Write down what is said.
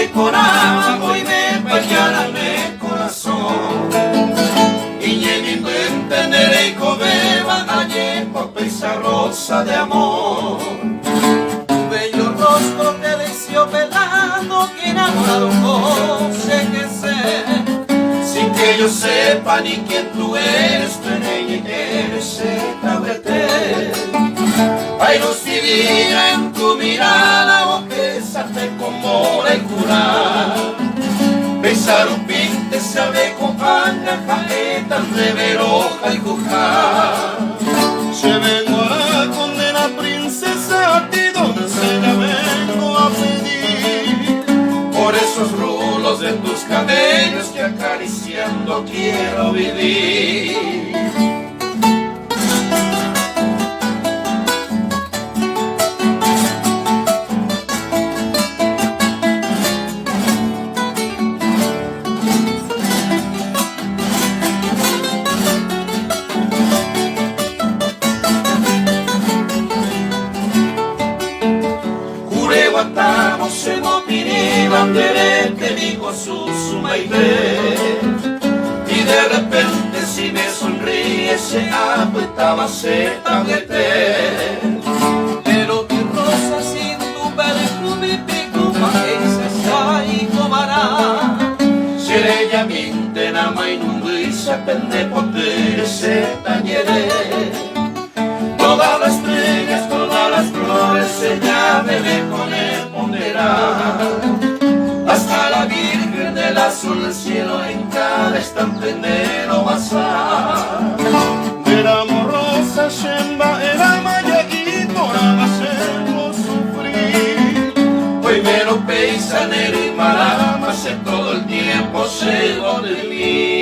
decoraba, hoy me pañara el corazón. Y ni me entenderé que bagalle por esa rosa de amor. Tu bello rostro te deseo velado, que enamorado no sé qué ser. Sin que yo sepa ni quién tú eres, tú eres tablete. Ay, luz divina en tu mirada, o besarte como la cura. Besar un pinte sabe compaña, jaeta, reveroja y cuja. Se vengo a la condena princesa, a ti doncella vengo a pedir. Por esos rulos de tus cabellos que acariciando quiero vivir. Estamos se mopiri bandere te digo su maite. Y de repente si me sonríe se apretaba se tablete. Pero tu rosa sin tu perfume pico paese sai comará. Seré ya minte na mai nun se pende potere se tañere. Todas las estrellas, todas las flores, ella me corresponderá. Hasta la Virgen del azul del cielo en cada instante enero pasar. Era amorosa, Shemba, era maya y por hacerlo sufrir. Hoy me lo peisanero y marama, sé todo el tiempo, sé de mí.